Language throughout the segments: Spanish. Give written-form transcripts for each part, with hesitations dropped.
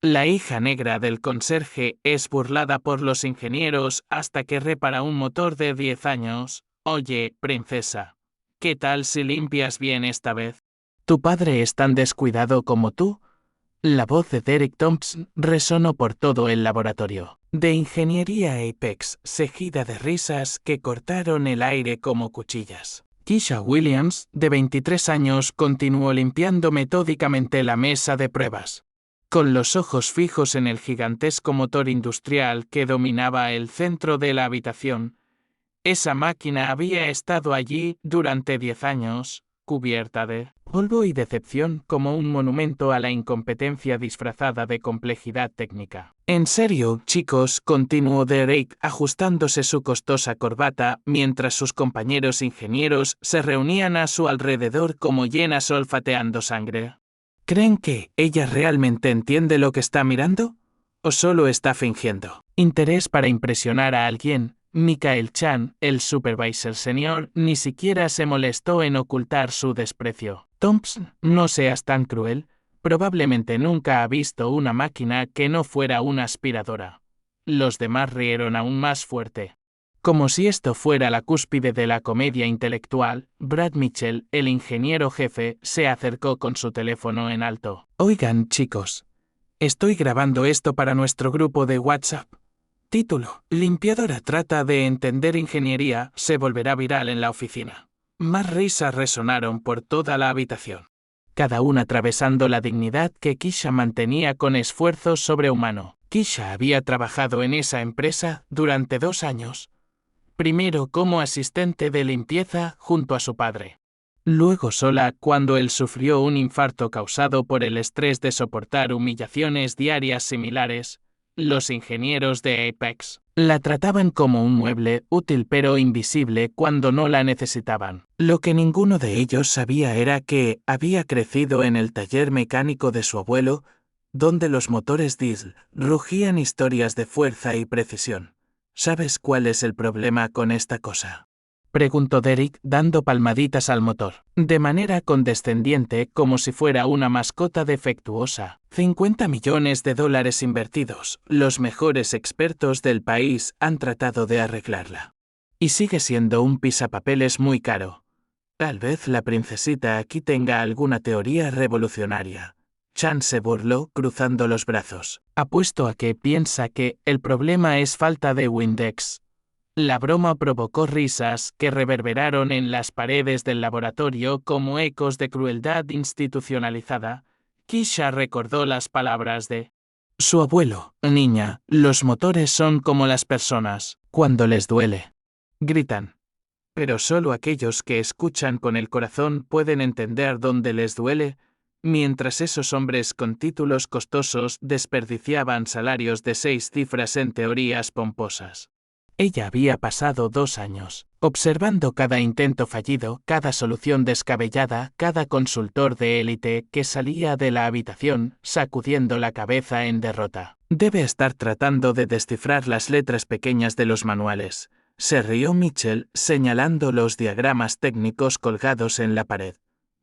La hija negra del conserje es burlada por los ingenieros hasta que repara un motor de 10 años. Oye, princesa, ¿qué tal si limpias bien esta vez? ¿Tu padre es tan descuidado como tú? La voz de Derek Thompson resonó por todo el laboratorio de ingeniería Apex, seguida de risas que cortaron el aire como cuchillas. Keisha Williams, de 23 años, continuó limpiando metódicamente la mesa de pruebas, con los ojos fijos en el gigantesco motor industrial que dominaba el centro de la habitación. Esa máquina había estado allí durante 10 años, cubierta de polvo y decepción como un monumento a la incompetencia disfrazada de complejidad técnica. En serio, chicos, continuó Derek ajustándose su costosa corbata mientras sus compañeros ingenieros se reunían a su alrededor como hienas olfateando sangre. ¿Creen que ella realmente entiende lo que está mirando? ¿O solo está fingiendo interés para impresionar a alguien? Michael Chan, el supervisor senior, ni siquiera se molestó en ocultar su desprecio. Thompson, no seas tan cruel. Probablemente nunca ha visto una máquina que no fuera una aspiradora. Los demás rieron aún más fuerte. Como si esto fuera la cúspide de la comedia intelectual, Brad Mitchell, el ingeniero jefe, se acercó con su teléfono en alto. Oigan, chicos, estoy grabando esto para nuestro grupo de WhatsApp. Título: Limpiadora trata de entender ingeniería, se volverá viral en la oficina. Más risas resonaron por toda la habitación, cada una atravesando la dignidad que Keisha mantenía con esfuerzo sobrehumano. Keisha había trabajado en esa empresa durante 2 años. Primero como asistente de limpieza junto a su padre. Luego sola cuando él sufrió un infarto causado por el estrés de soportar humillaciones diarias similares. Los ingenieros de Apex la trataban como un mueble útil pero invisible cuando no la necesitaban. Lo que ninguno de ellos sabía era que había crecido en el taller mecánico de su abuelo, donde los motores diésel rugían historias de fuerza y precisión. ¿Sabes cuál es el problema con esta cosa?, preguntó Derek, dando palmaditas al motor, de manera condescendiente como si fuera una mascota defectuosa. 50 millones de dólares invertidos. Los mejores expertos del país han tratado de arreglarla. Y sigue siendo un pisapapeles muy caro. Tal vez la princesita aquí tenga alguna teoría revolucionaria. Chan se burló, cruzando los brazos. Apuesto a que piensa que el problema es falta de Windex. La broma provocó risas que reverberaron en las paredes del laboratorio como ecos de crueldad institucionalizada. Keisha recordó las palabras de su abuelo. Niña, los motores son como las personas. Cuando les duele, gritan. Pero solo aquellos que escuchan con el corazón pueden entender dónde les duele, mientras esos hombres con títulos costosos desperdiciaban salarios de 6 cifras en teorías pomposas. Ella había pasado 2 años, observando cada intento fallido, cada solución descabellada, cada consultor de élite que salía de la habitación, sacudiendo la cabeza en derrota. Debe estar tratando de descifrar las letras pequeñas de los manuales. Se rió Mitchell, señalando los diagramas técnicos colgados en la pared.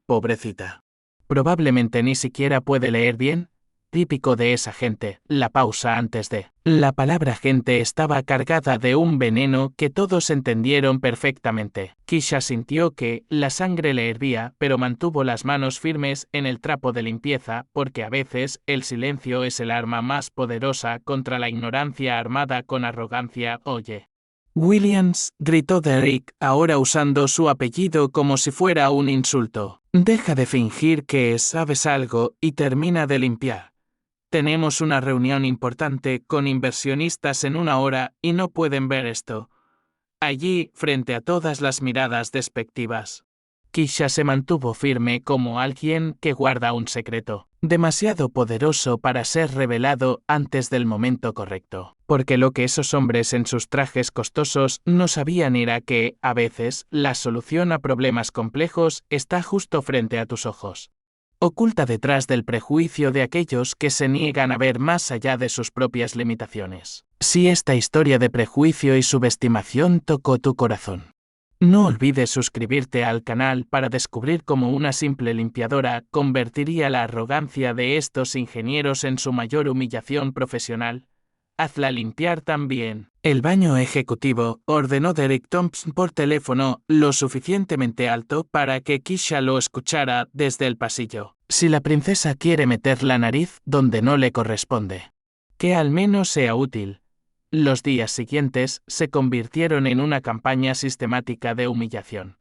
Pobrecita. Probablemente ni siquiera puede leer bien. Típico de esa gente. La pausa antes de. La palabra gente estaba cargada de un veneno que todos entendieron perfectamente. Keisha sintió que la sangre le hervía, pero mantuvo las manos firmes en el trapo de limpieza, porque a veces el silencio es el arma más poderosa contra la ignorancia armada con arrogancia. Oye, Williams, gritó Derek, ahora usando su apellido como si fuera un insulto. Deja de fingir que sabes algo y termina de limpiar. Tenemos una reunión importante con inversionistas en 1 hora y no pueden ver esto. Allí, frente a todas las miradas despectivas. Keisha se mantuvo firme como alguien que guarda un secreto, demasiado poderoso para ser revelado antes del momento correcto. Porque lo que esos hombres en sus trajes costosos no sabían era que, a veces, la solución a problemas complejos está justo frente a tus ojos. Oculta detrás del prejuicio de aquellos que se niegan a ver más allá de sus propias limitaciones. Si esta historia de prejuicio y subestimación tocó tu corazón, No olvides suscribirte al canal para descubrir cómo una simple limpiadora convertiría la arrogancia de estos ingenieros en su mayor humillación profesional. Hazla limpiar también. El baño ejecutivo, ordenó Derek Thompson por teléfono, lo suficientemente alto para que Keisha lo escuchara desde el pasillo. Si la princesa quiere meter la nariz donde no le corresponde, que al menos sea útil. Los días siguientes se convirtieron en una campaña sistemática de humillación.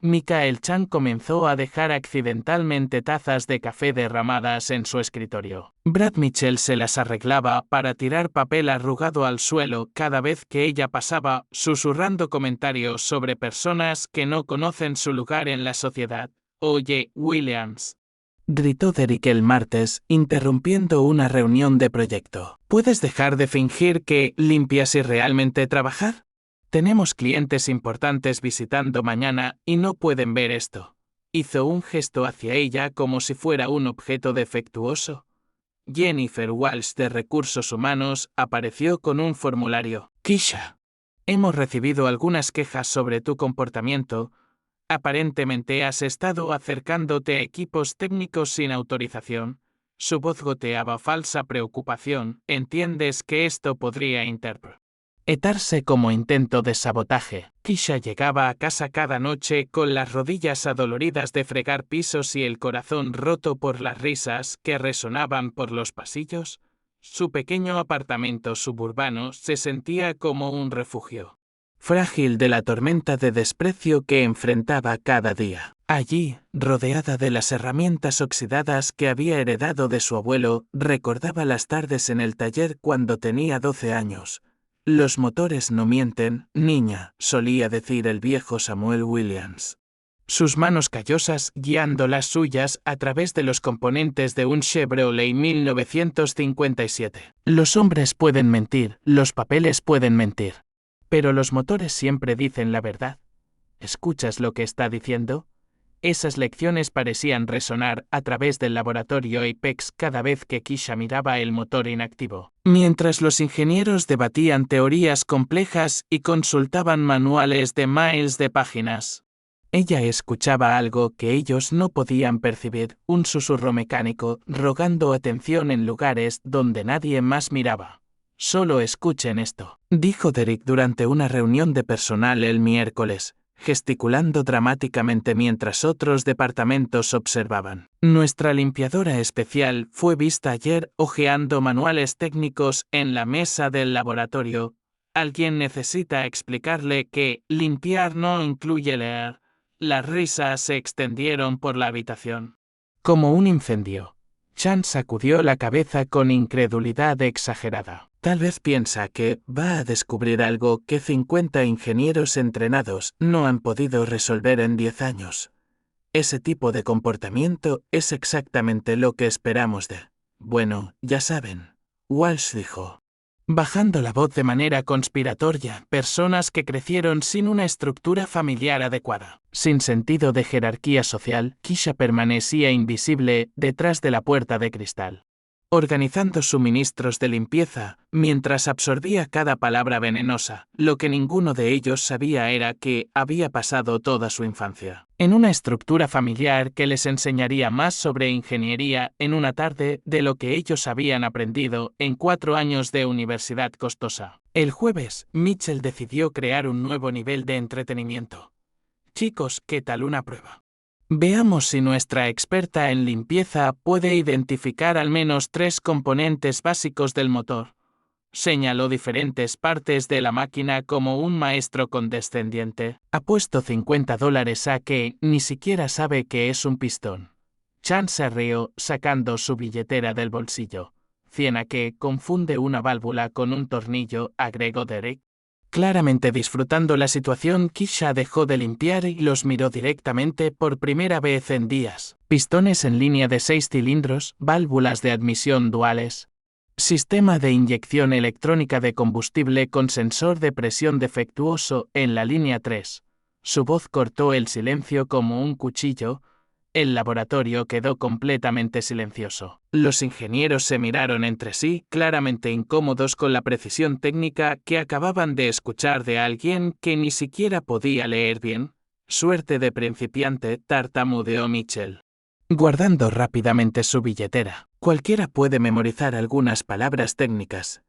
Michael Chang comenzó a dejar accidentalmente tazas de café derramadas en su escritorio. Brad Mitchell se las arreglaba para tirar papel arrugado al suelo cada vez que ella pasaba, susurrando comentarios sobre personas que no conocen su lugar en la sociedad. Oye, Williams, gritó Derek el martes, interrumpiendo una reunión de proyecto. ¿Puedes dejar de fingir que limpias y realmente trabajar? Tenemos clientes importantes visitando mañana y no pueden ver esto. Hizo un gesto hacia ella como si fuera un objeto defectuoso. Jennifer Walsh de Recursos Humanos apareció con un formulario. Keisha, hemos recibido algunas quejas sobre tu comportamiento. Aparentemente has estado acercándote a equipos técnicos sin autorización. Su voz goteaba falsa preocupación. ¿Entiendes que esto podría interpretarse como intento de sabotaje? Keisha llegaba a casa cada noche con las rodillas adoloridas de fregar pisos y el corazón roto por las risas que resonaban por los pasillos. Su pequeño apartamento suburbano se sentía como un refugio frágil de la tormenta de desprecio que enfrentaba cada día. Allí, rodeada de las herramientas oxidadas que había heredado de su abuelo, recordaba las tardes en el taller cuando tenía 12 años. Los motores no mienten, niña, solía decir el viejo Samuel Williams. Sus manos callosas guiando las suyas a través de los componentes de un Chevrolet 1957. Los hombres pueden mentir, los papeles pueden mentir. Pero los motores siempre dicen la verdad. ¿Escuchas lo que está diciendo? Esas lecciones parecían resonar a través del laboratorio Apex cada vez que Keisha miraba el motor inactivo. Mientras los ingenieros debatían teorías complejas y consultaban manuales de miles de páginas, ella escuchaba algo que ellos no podían percibir, un susurro mecánico, rogando atención en lugares donde nadie más miraba. Solo escuchen esto, dijo Derek durante una reunión de personal el miércoles, gesticulando dramáticamente mientras otros departamentos observaban. Nuestra limpiadora especial fue vista ayer hojeando manuales técnicos en la mesa del laboratorio. Alguien necesita explicarle que limpiar no incluye leer. Las risas se extendieron por la habitación. Como un incendio. Chan sacudió la cabeza con incredulidad exagerada. Tal vez piensa que va a descubrir algo que 50 ingenieros entrenados no han podido resolver en 10 años. Ese tipo de comportamiento es exactamente lo que esperamos de... Bueno, ya saben, Walsh dijo, bajando la voz de manera conspiratoria, personas que crecieron sin una estructura familiar adecuada. Sin sentido de jerarquía social, Keisha permanecía invisible detrás de la puerta de cristal, organizando suministros de limpieza, mientras absorbía cada palabra venenosa. Lo que ninguno de ellos sabía era que había pasado toda su infancia en una estructura familiar que les enseñaría más sobre ingeniería en una tarde de lo que ellos habían aprendido en 4 años de universidad costosa. El jueves, Mitchell decidió crear un nuevo nivel de entretenimiento. Chicos, ¿qué tal una prueba? Veamos si nuestra experta en limpieza puede identificar al menos 3 componentes básicos del motor. Señaló diferentes partes de la máquina como un maestro condescendiente. Apuesto $50 a que ni siquiera sabe que es un pistón. Chan se rió, sacando su billetera del bolsillo. 100 a que confunde una válvula con un tornillo, agregó Derek. Claramente disfrutando la situación, Keisha dejó de limpiar y los miró directamente por primera vez en días. Pistones en línea de 6 cilindros, válvulas de admisión duales. Sistema de inyección electrónica de combustible con sensor de presión defectuoso en la línea 3. Su voz cortó el silencio como un cuchillo. El laboratorio quedó completamente silencioso. Los ingenieros se miraron entre sí, claramente incómodos con la precisión técnica que acababan de escuchar de alguien que ni siquiera podía leer bien. Suerte de principiante, tartamudeó Mitchell, guardando rápidamente su billetera. Cualquiera puede memorizar algunas palabras técnicas.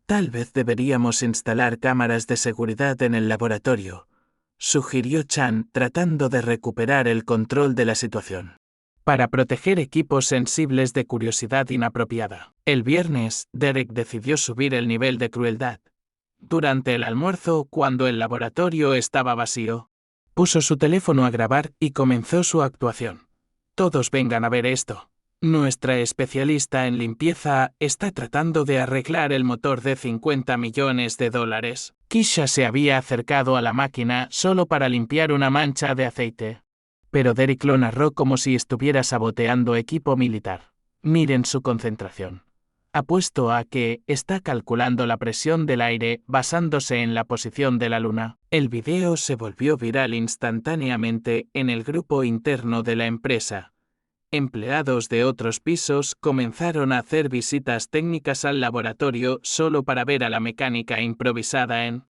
Tal vez deberíamos instalar cámaras de seguridad en el laboratorio, sugirió Chan, tratando de recuperar el control de la situación, para proteger equipos sensibles de curiosidad inapropiada. El viernes, Derek decidió subir el nivel de crueldad. Durante el almuerzo, cuando el laboratorio estaba vacío, puso su teléfono a grabar y comenzó su actuación. Todos vengan a ver esto. Nuestra especialista en limpieza está tratando de arreglar el motor de $50 millones. Keisha se había acercado a la máquina solo para limpiar una mancha de aceite. Pero Derek lo narró como si estuviera saboteando equipo militar. Miren su concentración. Apuesto a que está calculando la presión del aire basándose en la posición de la luna. El video se volvió viral instantáneamente en el grupo interno de la empresa. Empleados de otros pisos comenzaron a hacer visitas técnicas al laboratorio solo para ver a la mecánica improvisada en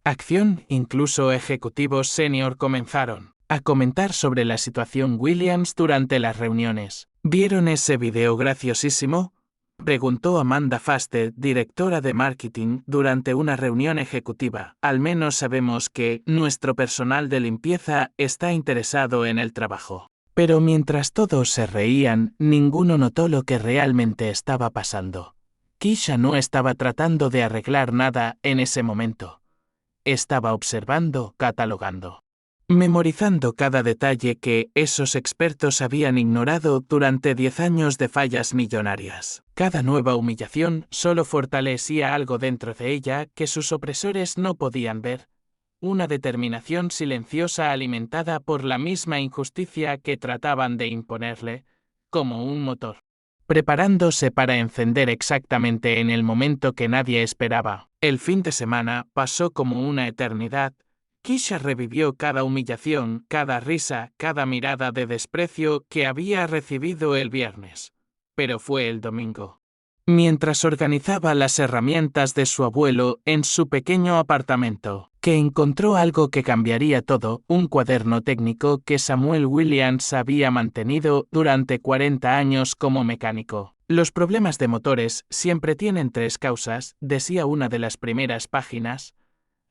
acción. Incluso ejecutivos senior comenzaron a comentar sobre la situación Williams durante las reuniones. ¿Vieron ese video graciosísimo?, preguntó Amanda Fasted, directora de marketing, durante una reunión ejecutiva. Al menos sabemos que nuestro personal de limpieza está interesado en el trabajo. Pero mientras todos se reían, ninguno notó lo que realmente estaba pasando. Keisha no estaba tratando de arreglar nada en ese momento. Estaba observando, catalogando, memorizando cada detalle que esos expertos habían ignorado durante 10 años de fallas millonarias. Cada nueva humillación solo fortalecía algo dentro de ella que sus opresores no podían ver. Una determinación silenciosa alimentada por la misma injusticia que trataban de imponerle, como un motor, preparándose para encender exactamente en el momento que nadie esperaba. El fin de semana pasó como una eternidad. Keisha revivió cada humillación, cada risa, cada mirada de desprecio que había recibido el viernes. Pero fue el domingo, mientras organizaba las herramientas de su abuelo en su pequeño apartamento, que encontró algo que cambiaría todo: un cuaderno técnico que Samuel Williams había mantenido durante 40 años como mecánico. Los problemas de motores siempre tienen 3 causas, decía una de las primeras páginas: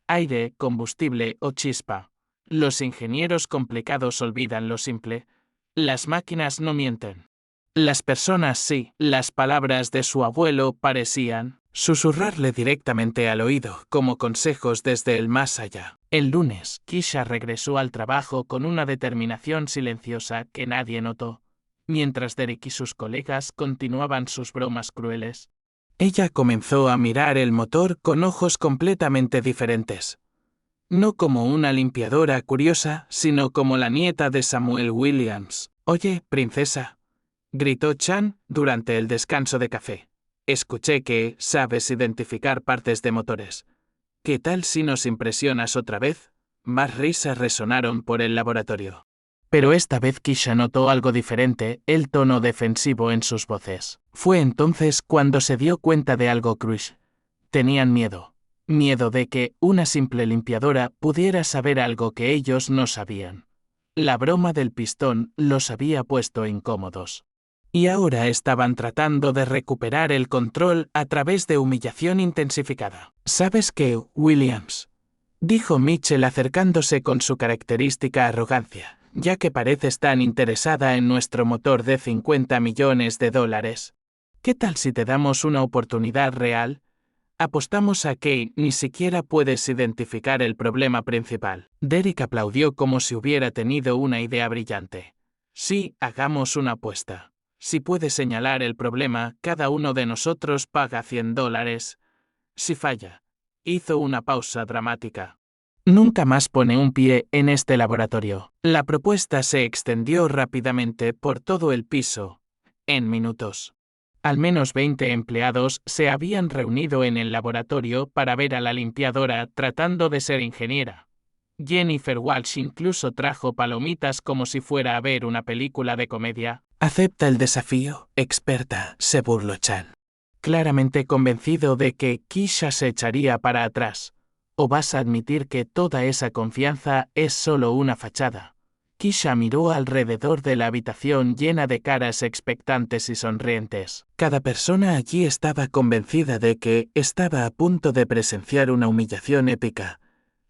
aire, combustible o chispa. Los ingenieros complicados olvidan lo simple. Las máquinas no mienten. Las personas sí. Las palabras de su abuelo parecían susurrarle directamente al oído, como consejos desde el más allá. El lunes, Keisha regresó al trabajo con una determinación silenciosa que nadie notó, mientras Derek y sus colegas continuaban sus bromas crueles. Ella comenzó a mirar el motor con ojos completamente diferentes. No como una limpiadora curiosa, sino como la nieta de Samuel Williams. «Oye, princesa», gritó Chan durante el descanso de café. «Escuché que sabes identificar partes de motores. ¿Qué tal si nos impresionas otra vez?» Más risas resonaron por el laboratorio. Pero esta vez Keisha notó algo diferente, el tono defensivo en sus voces. Fue entonces cuando se dio cuenta de algo crucial. Tenían miedo. Miedo de que una simple limpiadora pudiera saber algo que ellos no sabían. La broma del pistón los había puesto incómodos. Y ahora estaban tratando de recuperar el control a través de humillación intensificada. «¿Sabes qué, Williams?», dijo Mitchell acercándose con su característica arrogancia. «Ya que pareces tan interesada en nuestro motor de $50 millones, ¿qué tal si te damos una oportunidad real? Apostamos a que ni siquiera puedes identificar el problema principal». Derek aplaudió como si hubiera tenido una idea brillante. «Sí, hagamos una apuesta. Si puedes señalar el problema, cada uno de nosotros paga $100. Si falla». Hizo una pausa dramática. «Nunca más pone un pie en este laboratorio». La propuesta se extendió rápidamente por todo el piso. En minutos, al menos 20 empleados se habían reunido en el laboratorio para ver a la limpiadora tratando de ser ingeniera. Jennifer Walsh incluso trajo palomitas como si fuera a ver una película de comedia. Acepta el desafío, experta, se burló Chan. Claramente convencido de que Keisha se echaría para atrás. ¿O vas a admitir que toda esa confianza es solo una fachada? Keisha miró alrededor de la habitación llena de caras expectantes y sonrientes. Cada persona allí estaba convencida de que estaba a punto de presenciar una humillación épica.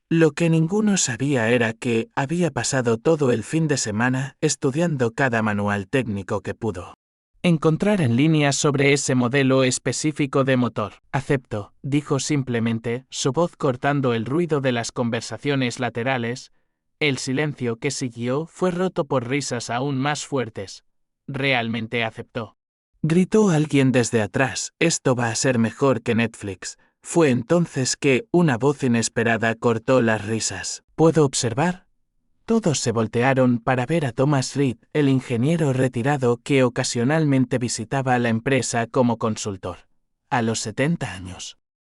Lo que ninguno sabía era que había pasado todo el fin de semana estudiando cada manual técnico que pudo encontrar en línea sobre ese modelo específico de motor. Acepto, dijo simplemente, su voz cortando el ruido de las conversaciones laterales. El silencio que siguió fue roto por risas aún más fuertes. Realmente aceptó. Gritó alguien desde atrás, esto va a ser mejor que Netflix. Fue entonces que una voz inesperada cortó las risas. ¿Puedo observar? Todos se voltearon para ver a Thomas Reed, el ingeniero retirado que ocasionalmente visitaba la empresa como consultor. A los 70 años.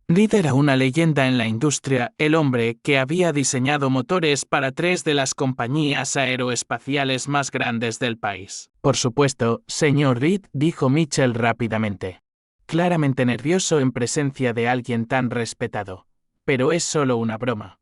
Reed era una leyenda en la industria, el hombre que había diseñado motores para 3 de las compañías aeroespaciales más grandes del país. Por supuesto, señor Reed, dijo Mitchell rápidamente. Claramente nervioso en presencia de alguien tan respetado. Pero es solo una broma.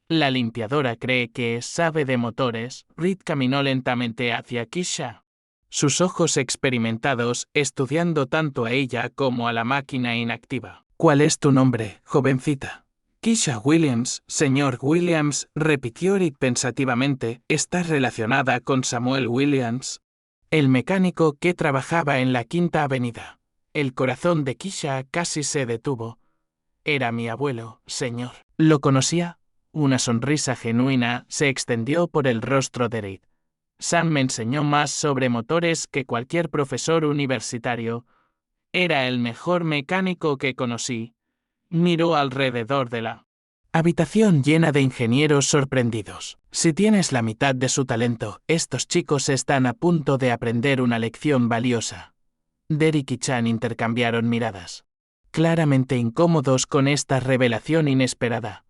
La limpiadora cree que sabe de motores. Reed caminó lentamente hacia Keisha. Sus ojos experimentados estudiando tanto a ella como a la máquina inactiva. ¿Cuál es tu nombre, jovencita? Keisha Williams, señor Williams, repitió Reed pensativamente. ¿Estás relacionada con Samuel Williams? El mecánico que trabajaba en la Quinta Avenida. El corazón de Keisha casi se detuvo. Era mi abuelo, señor. ¿Lo conocía? Una sonrisa genuina se extendió por el rostro de Reed. Sam me enseñó más sobre motores que cualquier profesor universitario. Era el mejor mecánico que conocí. Miró alrededor de la habitación llena de ingenieros sorprendidos. Si tienes la mitad de su talento, estos chicos están a punto de aprender una lección valiosa. Derek y Chan intercambiaron miradas. Claramente incómodos con esta revelación inesperada.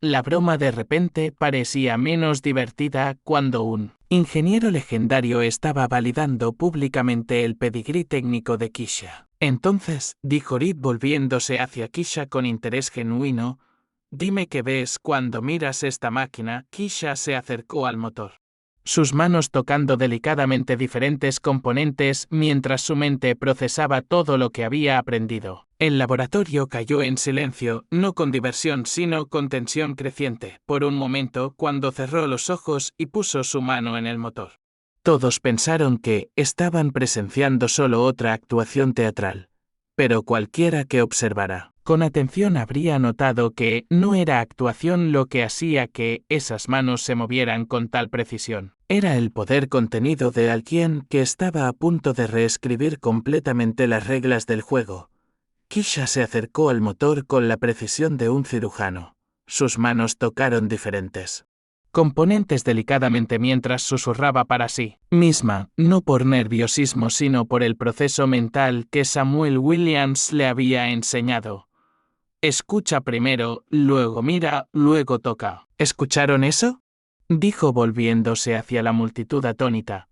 La broma de repente parecía menos divertida cuando un ingeniero legendario estaba validando públicamente el pedigrí técnico de Keisha. Entonces, dijo Reed volviéndose hacia Keisha con interés genuino, dime qué ves cuando miras esta máquina. Keisha se acercó al motor. Sus manos tocando delicadamente diferentes componentes mientras su mente procesaba todo lo que había aprendido. El laboratorio cayó en silencio, no con diversión sino con tensión creciente, por un momento cuando cerró los ojos y puso su mano en el motor. Todos pensaron que estaban presenciando solo otra actuación teatral. Pero cualquiera que observara con atención habría notado que no era actuación lo que hacía que esas manos se movieran con tal precisión. Era el poder contenido de alguien que estaba a punto de reescribir completamente las reglas del juego. Keisha se acercó al motor con la precisión de un cirujano. Sus manos tocaron diferentes componentes delicadamente mientras susurraba para sí misma, no por nerviosismo sino por el proceso mental que Samuel Williams le había enseñado. Escucha primero, luego mira, luego toca. ¿Escucharon eso? Dijo volviéndose hacia la multitud atónita.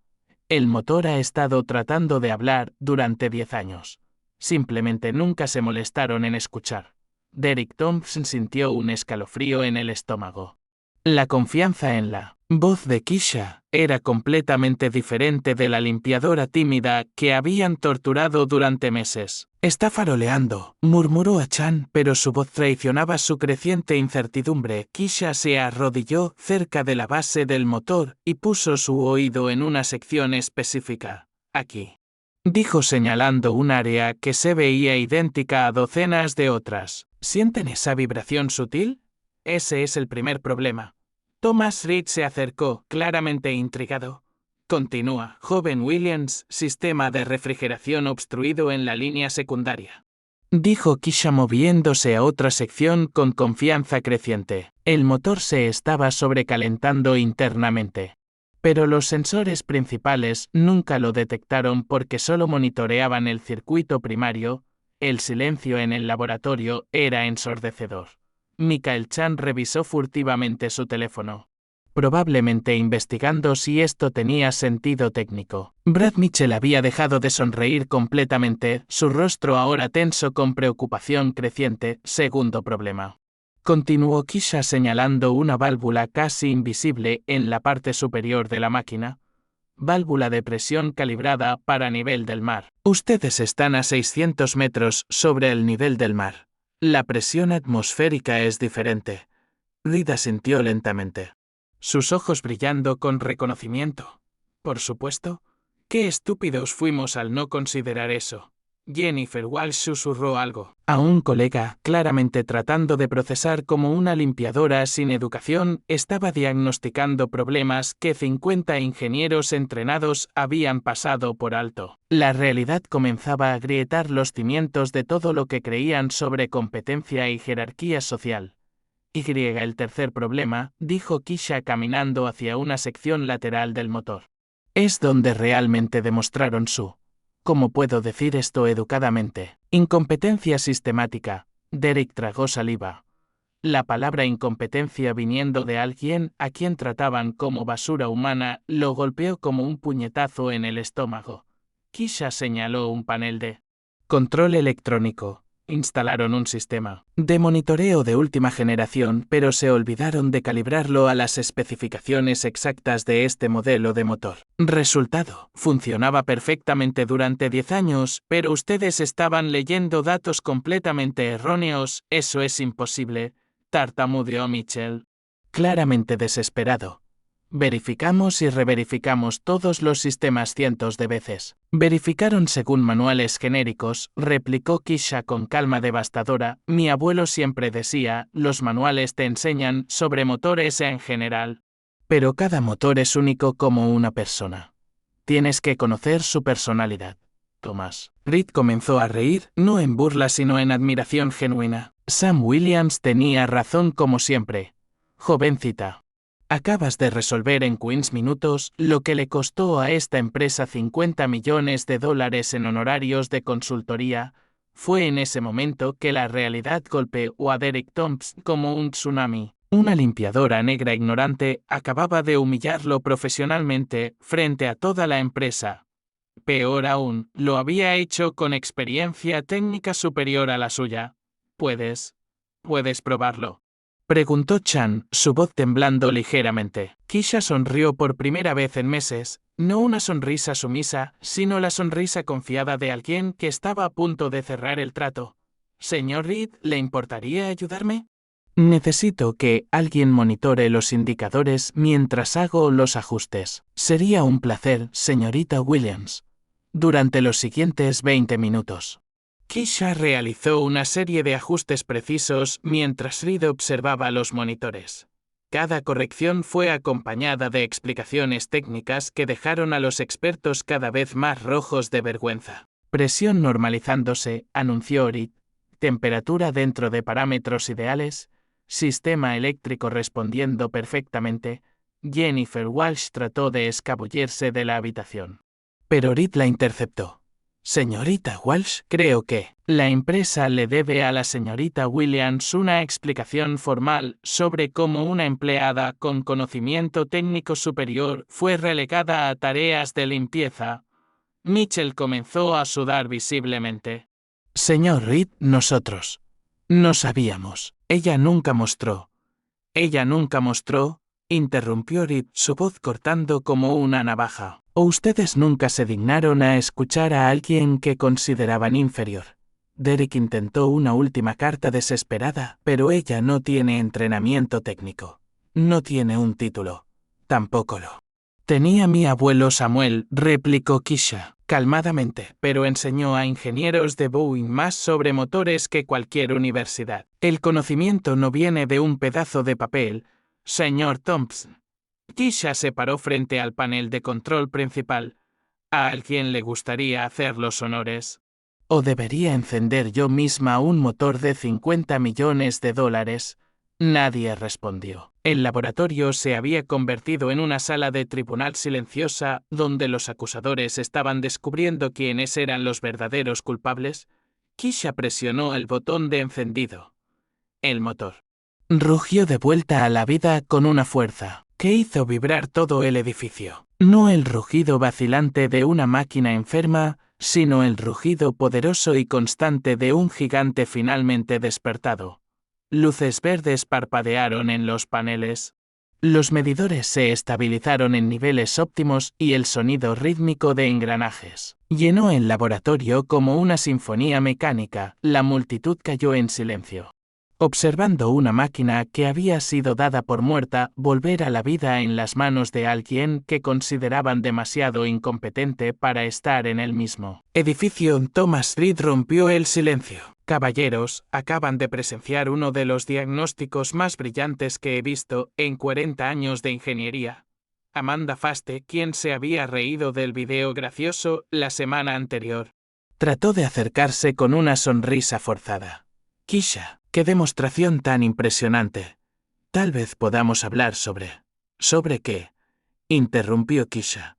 El motor ha estado tratando de hablar durante 10 años. Simplemente nunca se molestaron en escuchar. Derek Thompson sintió un escalofrío en el estómago. La confianza en la voz de Keisha era completamente diferente de la limpiadora tímida que habían torturado durante meses. Está faroleando, murmuró a Chan, pero su voz traicionaba su creciente incertidumbre. Keisha se arrodilló cerca de la base del motor y puso su oído en una sección específica. Aquí. Dijo señalando un área que se veía idéntica a docenas de otras. ¿Sienten esa vibración sutil? Ese es el primer problema. Thomas Reed se acercó, claramente intrigado. Continúa, joven Williams, sistema de refrigeración obstruido en la línea secundaria. Dijo Keisha moviéndose a otra sección con confianza creciente. El motor se estaba sobrecalentando internamente. Pero los sensores principales nunca lo detectaron porque solo monitoreaban el circuito primario. El silencio en el laboratorio era ensordecedor. Michael Chan revisó furtivamente su teléfono, probablemente investigando si esto tenía sentido técnico. Brad Mitchell había dejado de sonreír completamente, su rostro ahora tenso con preocupación creciente. Segundo problema. Continuó Keisha señalando una válvula casi invisible en la parte superior de la máquina. Válvula de presión calibrada para nivel del mar. Ustedes están a 600 metros sobre el nivel del mar. La presión atmosférica es diferente. Reed asintió lentamente, sus ojos brillando con reconocimiento. Por supuesto. Qué estúpidos fuimos al no considerar eso. Jennifer Walsh susurró algo a un colega, claramente tratando de procesar cómo una limpiadora sin educación estaba diagnosticando problemas que 50 ingenieros entrenados habían pasado por alto. La realidad comenzaba a agrietar los cimientos de todo lo que creían sobre competencia y jerarquía social. El tercer problema, dijo Keisha caminando hacia una sección lateral del motor. Es donde realmente demostraron su, ¿cómo puedo decir esto educadamente?, incompetencia sistemática. Derek tragó saliva. La palabra incompetencia, viniendo de alguien a quien trataban como basura humana, lo golpeó como un puñetazo en el estómago. Keisha señaló un panel de control electrónico. Instalaron un sistema de monitoreo de última generación, pero se olvidaron de calibrarlo a las especificaciones exactas de este modelo de motor. Resultado: funcionaba perfectamente durante 10 años, pero ustedes estaban leyendo datos completamente erróneos. Eso es imposible, tartamudeó Mitchell, claramente desesperado. Verificamos y reverificamos todos los sistemas cientos de veces. Verificaron según manuales genéricos, replicó Keisha con calma devastadora. Mi abuelo siempre decía, los manuales te enseñan sobre motores en general. Pero cada motor es único como una persona. Tienes que conocer su personalidad. Tomás. Reed comenzó a reír, no en burla sino en admiración genuina. Sam Williams tenía razón como siempre. Jovencita. Acabas de resolver en 15 minutos lo que le costó a esta empresa $50 millones en honorarios de consultoría. Fue en ese momento que la realidad golpeó a Derek Thompson como un tsunami. Una limpiadora negra ignorante acababa de humillarlo profesionalmente frente a toda la empresa. Peor aún, lo había hecho con experiencia técnica superior a la suya. ¿Puedes probarlo?, preguntó Chan, su voz temblando ligeramente. Keisha sonrió por primera vez en meses, no una sonrisa sumisa, sino la sonrisa confiada de alguien que estaba a punto de cerrar el trato. Señor Reed, ¿le importaría ayudarme? Necesito que alguien monitore los indicadores mientras hago los ajustes. Sería un placer, señorita Williams. Durante los siguientes 20 minutos. Keisha realizó una serie de ajustes precisos mientras Reed observaba los monitores. Cada corrección fue acompañada de explicaciones técnicas que dejaron a los expertos cada vez más rojos de vergüenza. Presión normalizándose, anunció Reed. Temperatura dentro de parámetros ideales. Sistema eléctrico respondiendo perfectamente. Jennifer Walsh trató de escabullirse de la habitación. Pero Reed la interceptó. Señorita Walsh, creo que la empresa le debe a la señorita Williams una explicación formal sobre cómo una empleada con conocimiento técnico superior fue relegada a tareas de limpieza. Mitchell comenzó a sudar visiblemente. Señor Reed, nosotros no sabíamos. Ella nunca mostró, interrumpió Reed, su voz cortando como una navaja. ¿O ustedes nunca se dignaron a escuchar a alguien que consideraban inferior? Derek intentó una última carta desesperada, pero ella no tiene entrenamiento técnico. No tiene un título. Tampoco lo tenía mi abuelo Samuel, replicó Keisha, calmadamente, pero enseñó a ingenieros de Boeing más sobre motores que cualquier universidad. El conocimiento no viene de un pedazo de papel, señor Thompson. Keisha se paró frente al panel de control principal. ¿A alguien le gustaría hacer los honores? ¿O debería encender yo misma un motor de $50 millones? Nadie respondió. El laboratorio se había convertido en una sala de tribunal silenciosa, donde los acusadores estaban descubriendo quiénes eran los verdaderos culpables. Keisha presionó el botón de encendido. El motor Rugió de vuelta a la vida con una fuerza que hizo vibrar todo el edificio. No el rugido vacilante de una máquina enferma, sino el rugido poderoso y constante de un gigante finalmente despertado. Luces verdes parpadearon en los paneles. Los medidores se estabilizaron en niveles óptimos y el sonido rítmico de engranajes llenó el laboratorio como una sinfonía mecánica. La multitud cayó en silencio, observando una máquina que había sido dada por muerta volver a la vida en las manos de alguien que consideraban demasiado incompetente para estar en el mismo edificio. Thomas Reed rompió el silencio. Caballeros, acaban de presenciar uno de los diagnósticos más brillantes que he visto en 40 años de ingeniería. Amanda Faste, quien se había reído del video gracioso la semana anterior, trató de acercarse con una sonrisa forzada. Keisha, qué demostración tan impresionante. Tal vez podamos hablar sobre... ¿Sobre qué? Interrumpió Keisha.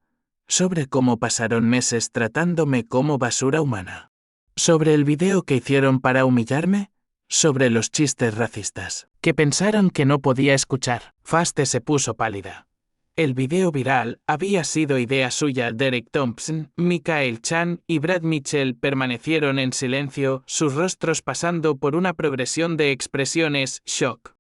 Sobre cómo pasaron meses tratándome como basura humana. ¿Sobre el video que hicieron para humillarme? ¿Sobre los chistes racistas que pensaron que no podía escuchar? Faste se puso pálida. El video viral había sido idea suya. Derek Thompson, Michael Chan y Brad Mitchell permanecieron en silencio, sus rostros pasando por una progresión de expresiones: shock,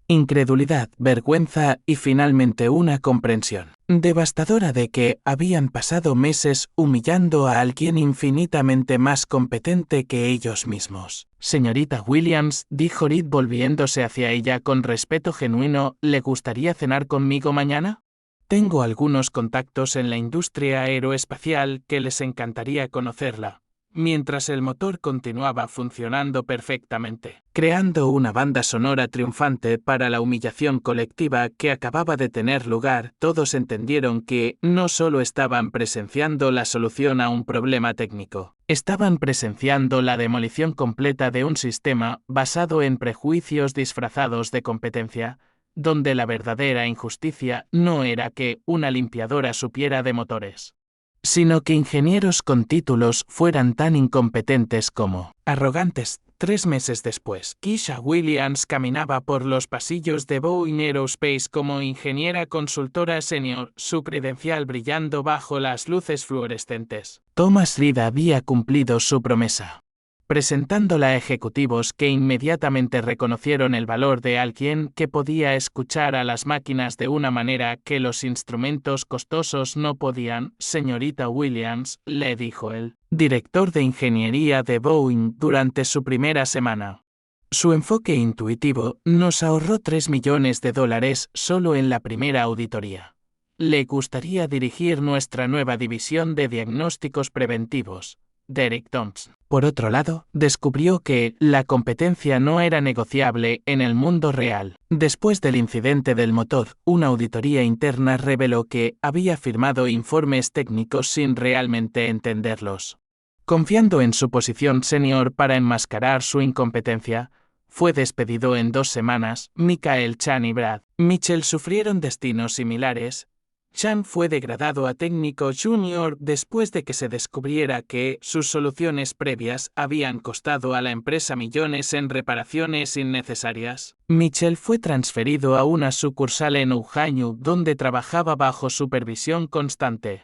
incredulidad, vergüenza y finalmente una comprensión devastadora de que habían pasado meses humillando a alguien infinitamente más competente que ellos mismos. Señorita Williams, dijo Reed volviéndose hacia ella con respeto genuino, ¿le gustaría cenar conmigo mañana? Tengo algunos contactos en la industria aeroespacial que les encantaría conocerla. Mientras el motor continuaba funcionando perfectamente, creando una banda sonora triunfante para la humillación colectiva que acababa de tener lugar, todos entendieron que no solo estaban presenciando la solución a un problema técnico, estaban presenciando la demolición completa de un sistema basado en prejuicios disfrazados de competencia, donde la verdadera injusticia no era que una limpiadora supiera de motores, sino que ingenieros con títulos fueran tan incompetentes como arrogantes. 3 meses después, Keisha Williams caminaba por los pasillos de Boeing Aerospace como ingeniera consultora senior, su credencial brillando bajo las luces fluorescentes. Thomas Reed había cumplido su promesa, presentándola a ejecutivos que inmediatamente reconocieron el valor de alguien que podía escuchar a las máquinas de una manera que los instrumentos costosos no podían. Señorita Williams, le dijo el director de ingeniería de Boeing durante su primera semana. Su enfoque intuitivo nos ahorró $3 millones solo en la primera auditoría. ¿Le gustaría dirigir nuestra nueva división de diagnósticos preventivos? Derek Thompson, por otro lado, descubrió que la competencia no era negociable en el mundo real. Después del incidente del motor, una auditoría interna reveló que había firmado informes técnicos sin realmente entenderlos. Confiando en su posición senior para enmascarar su incompetencia, fue despedido en 2 semanas. Michael Chan y Brad Mitchell sufrieron destinos similares. Chan fue degradado a técnico junior después de que se descubriera que sus soluciones previas habían costado a la empresa millones en reparaciones innecesarias. Mitchell fue transferido a una sucursal en Ohio donde trabajaba bajo supervisión constante.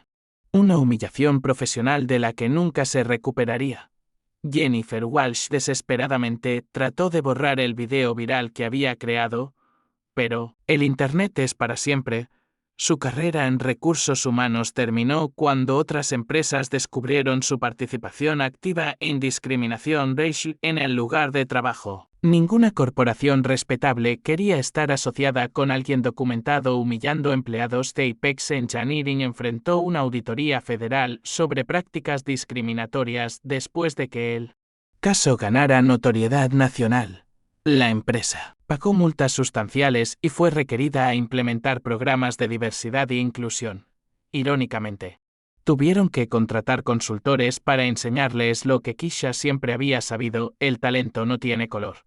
Una humillación profesional de la que nunca se recuperaría. Jennifer Walsh desesperadamente trató de borrar el video viral que había creado, pero el Internet es para siempre. Su carrera en recursos humanos terminó cuando otras empresas descubrieron su participación activa en discriminación racial en el lugar de trabajo. Ninguna corporación respetable quería estar asociada con alguien documentado humillando empleados de Apex Engineering. Enfrentó una auditoría federal sobre prácticas discriminatorias después de que el caso ganara notoriedad nacional. La empresa pagó multas sustanciales y fue requerida a implementar programas de diversidad e inclusión. Irónicamente, tuvieron que contratar consultores para enseñarles lo que Keisha siempre había sabido: el talento no tiene color.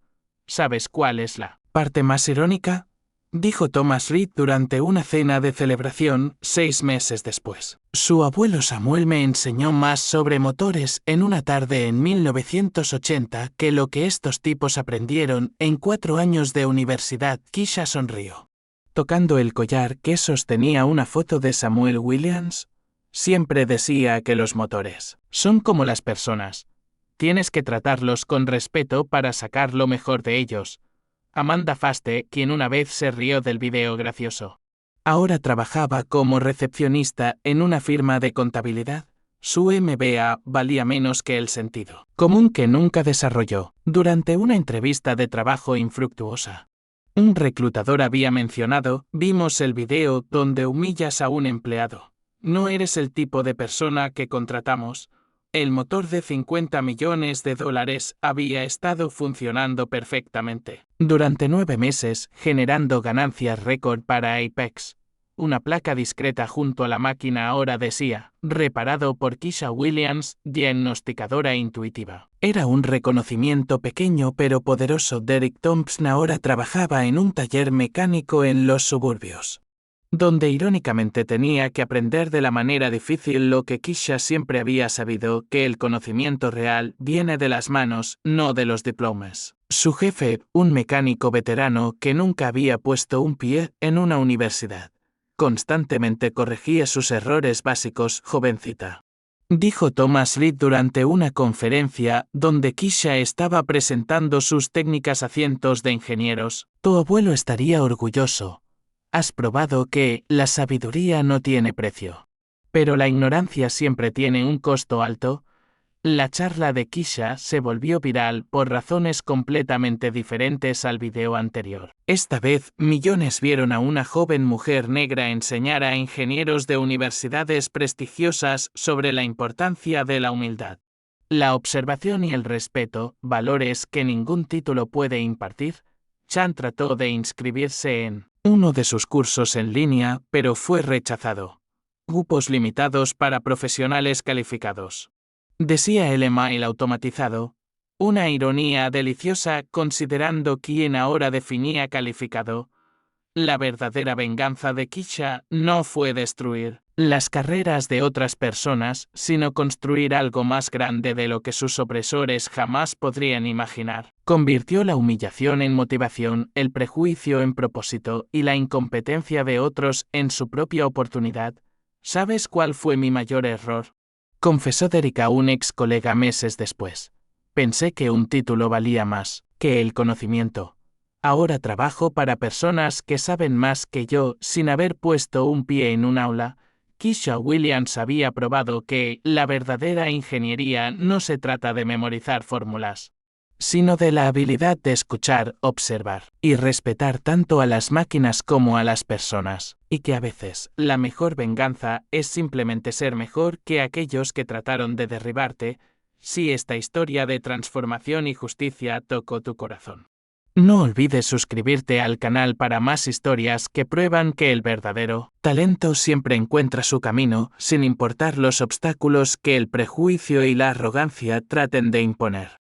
¿Sabes cuál es la parte más irónica? dijo Thomas Reed durante una cena de celebración 6 meses después. Su abuelo Samuel me enseñó más sobre motores en una tarde en 1980 que lo que estos tipos aprendieron en 4 años de universidad. Keisha sonrió, tocando el collar que sostenía una foto de Samuel Williams. Siempre decía que los motores son como las personas. Tienes que tratarlos con respeto para sacar lo mejor de ellos. Amanda Faste, quien una vez se rió del video gracioso. Ahora trabajaba como recepcionista en una firma de contabilidad. Su MBA valía menos que el sentido común que nunca desarrolló durante una entrevista de trabajo infructuosa. Un reclutador había mencionado: vimos el video donde humillas a un empleado. No eres el tipo de persona que contratamos. El motor de $50 millones había estado funcionando perfectamente durante 9 meses, generando ganancias récord para Apex. Una placa discreta junto a la máquina ahora decía: reparado por Keisha Williams, diagnosticadora intuitiva. Era un reconocimiento pequeño pero poderoso. Derek Thompson ahora trabajaba en un taller mecánico en los suburbios, donde irónicamente tenía que aprender de la manera difícil lo que Keisha siempre había sabido: que el conocimiento real viene de las manos, no de los diplomas. Su jefe, un mecánico veterano que nunca había puesto un pie en una universidad, constantemente corregía sus errores básicos. Jovencita, dijo Thomas Reed durante una conferencia donde Keisha estaba presentando sus técnicas a cientos de ingenieros. Tu abuelo estaría orgulloso. Has probado que la sabiduría no tiene precio. Pero la ignorancia siempre tiene un costo alto. La charla de Keisha se volvió viral por razones completamente diferentes al video anterior. Esta vez, millones vieron a una joven mujer negra enseñar a ingenieros de universidades prestigiosas sobre la importancia de la humildad, la observación y el respeto, valores que ningún título puede impartir. Chan trató de inscribirse en uno de sus cursos en línea, pero fue rechazado. Grupos limitados para profesionales calificados, decía el email automatizado, una ironía deliciosa considerando quién ahora definía calificado. La verdadera venganza de Keisha no fue destruir las carreras de otras personas, sino construir algo más grande de lo que sus opresores jamás podrían imaginar. Convirtió la humillación en motivación, el prejuicio en propósito y la incompetencia de otros en su propia oportunidad. ¿Sabes cuál fue mi mayor error?, confesó Derek a un ex colega meses después. Pensé que un título valía más que el conocimiento. Ahora trabajo para personas que saben más que yo sin haber puesto un pie en un aula. Keisha Williams había probado que la verdadera ingeniería no se trata de memorizar fórmulas, sino de la habilidad de escuchar, observar y respetar tanto a las máquinas como a las personas, y que a veces la mejor venganza es simplemente ser mejor que aquellos que trataron de derribarte. Si esta historia de transformación y justicia tocó tu corazón, no olvides suscribirte al canal para más historias que prueban que el verdadero talento siempre encuentra su camino, sin importar los obstáculos que el prejuicio y la arrogancia traten de imponer.